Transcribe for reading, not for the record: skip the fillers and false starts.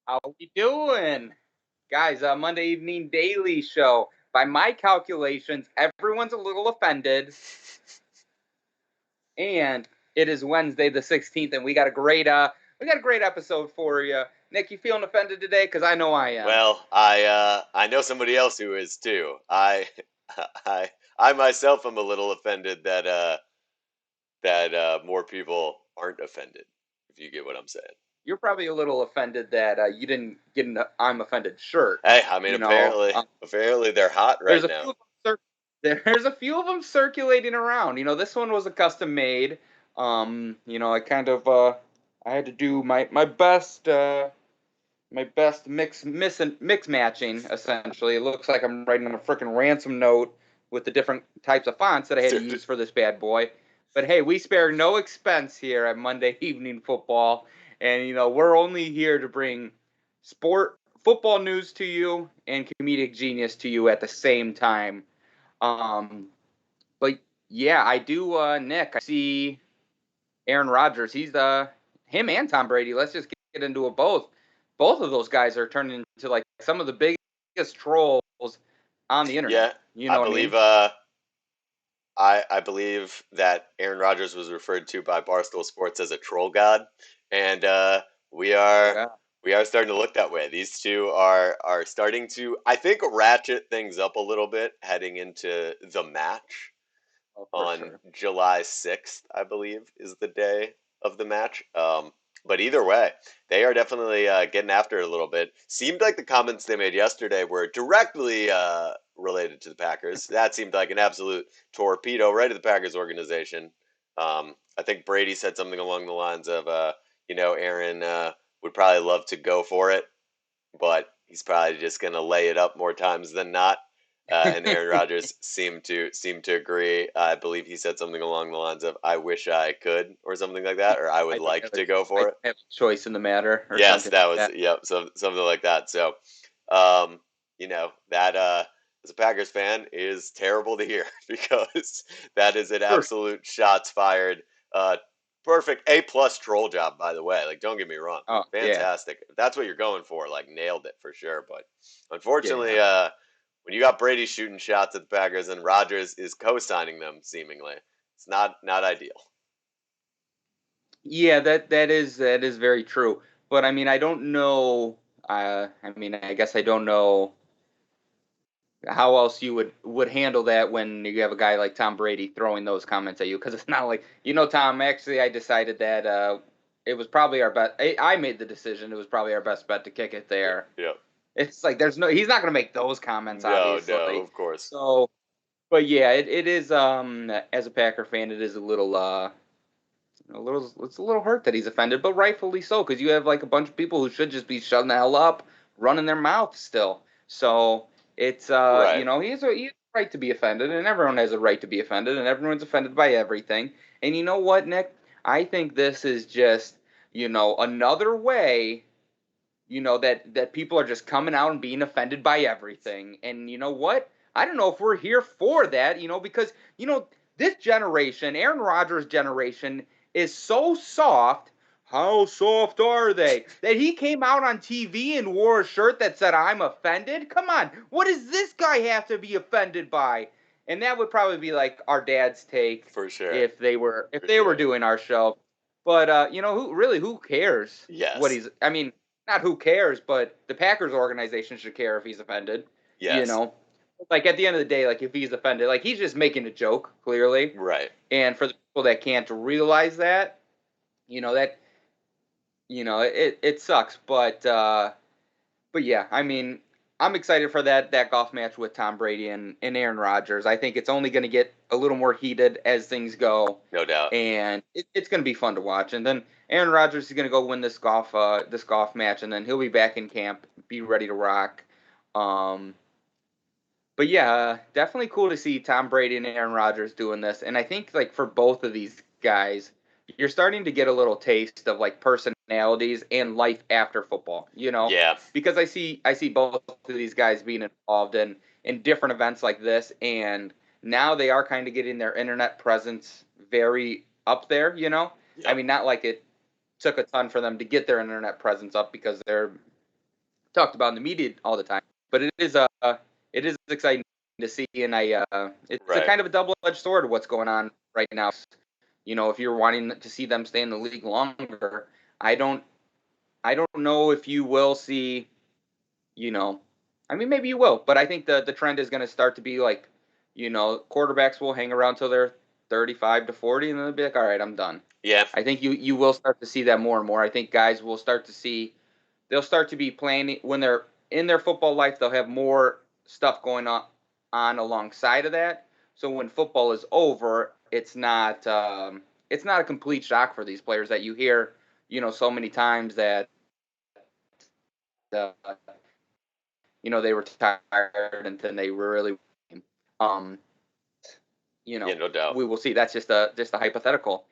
How we doing? Guys, Monday evening daily show. By my calculations, everyone's a little offended. And it is Wednesday the 16th, and we got a great episode for you. Nick, you feeling offended today? Because I know I am. Well, I know somebody else who is too. I I myself am a little offended that more people aren't offended. If you get what I'm saying. You're probably a little offended that you didn't get an I'm offended shirt. Hey, I mean You know, apparently they're hot there's right a now. few of there's a few of them circulating around. This one was a custom made. I kind of I had to do my best mix matching essentially. It looks like I'm writing a freaking ransom note with the different types of fonts that I had to use for this bad boy. But hey, we spare no expense here at Monday Evening Football, and we're only here to bring sport football news to you and comedic genius to you at the same time. Um, but yeah, I do, Nick. I see Aaron Rodgers. He's him and Tom Brady. Let's just get into it both. Both of those guys are turning into like some of the biggest trolls on the internet. Yeah, You I know what I believe mean? I believe that Aaron Rodgers was referred to by Barstool Sports as a troll god, and we are Yeah. we are starting to look that way. These two are starting to, I think, ratchet things up a little bit heading into the match Oh, for on sure. July 6th, I believe, is the day of the match. But either way, they are definitely getting after it a little bit. Seemed like the comments they made yesterday were directly related to the Packers. That seemed like an absolute torpedo right at the Packers organization. I think Brady said something along the lines of, Aaron would probably love to go for it, but he's probably just going to lay it up more times than not. And Aaron Rodgers seemed to agree. I believe he said something along the lines of "I wish I could" or something like that, or "I would like to go I for it." don't have a choice in the matter or Yes, something that like was that. yep, something like that. So, um, that as a Packers fan is terrible to hear because that is an For absolute shots fired. Uh, Perfect A+ troll job, by the way. Like, don't get me wrong, Oh yeah, fantastic. If that's what you're going for, like, nailed it for sure. But unfortunately, yeah, when you got Brady shooting shots at the Packers and Rodgers is co-signing them, seemingly, it's not ideal. yeah. That is very true. But I mean, I don't know. I mean, I guess I don't know how else you would handle that when you have a guy like Tom Brady throwing those comments at you, because it's not like, Tom, actually I decided that it was probably our best. I made the decision it was probably our best bet to kick it there. Yep. It's like he's not going to make those comments, No, no, obviously. of course. So, but yeah, it is, as a Packer fan, it is it's a little hurt that he's offended, but rightfully so, because you have like a bunch of people who should just be shutting the hell up, running their mouth still. So it's Right. he has a right to be offended, and everyone has a right to be offended, and everyone's offended by everything. And you know what, Nick? I think this is just another way that people are just coming out and being offended by everything. And you know what? I don't know if we're here for that, because this generation, Aaron Rodgers' generation, is so soft. How soft are they? That he came out on TV and wore a shirt that said "I'm offended." Come on, what does this guy have to be offended by? And that would probably be like our dad's take For sure. if they were if For they were sure. doing our show. But who cares what Yes. he's? I mean, not who cares, but the Packers organization should care if he's offended. You Yes. know, like at the end of the day, like if he's offended, like he's just making a joke, clearly. Right. And for the people that can't realize that, that it sucks. But yeah, I mean, I'm excited for that golf match with Tom Brady and Aaron Rodgers. I think it's only going to get a little more heated as things go, No doubt. and it's going to be fun to watch. And then Aaron Rodgers is going to go win this golf match, and then he'll be back in camp, be ready to rock. Um, but yeah, definitely cool to see Tom Brady and Aaron Rodgers doing this. And I think like for both of these guys, you're starting to get a little taste of like personalities and life after football, Yeah. because I see both of these guys being involved in different events like this, and now they are kind of getting their internet presence very up there. I Yep. mean, not like it took a ton for them to get their internet presence up because they're talked about in the media all the time. But it is exciting to see, and it's a Right. kind of a double-edged sword of what's going on right now. If you're wanting to see them stay in the league longer, I don't know if you will see, maybe you will, but I think the trend is going to start to be like, quarterbacks will hang around till they're 35 to 40, and then they'll be like, all right, I'm done. Yeah. I think you will start to see that more and more. I think guys will start to see, they'll start to be playing when they're in their football life. They'll have more stuff going on alongside of that. So when football is over, it's not a complete shock for these players that you hear, so many times that uh, they retired and then they really, um, Yeah, no doubt. we will see. That's just a hypothetical.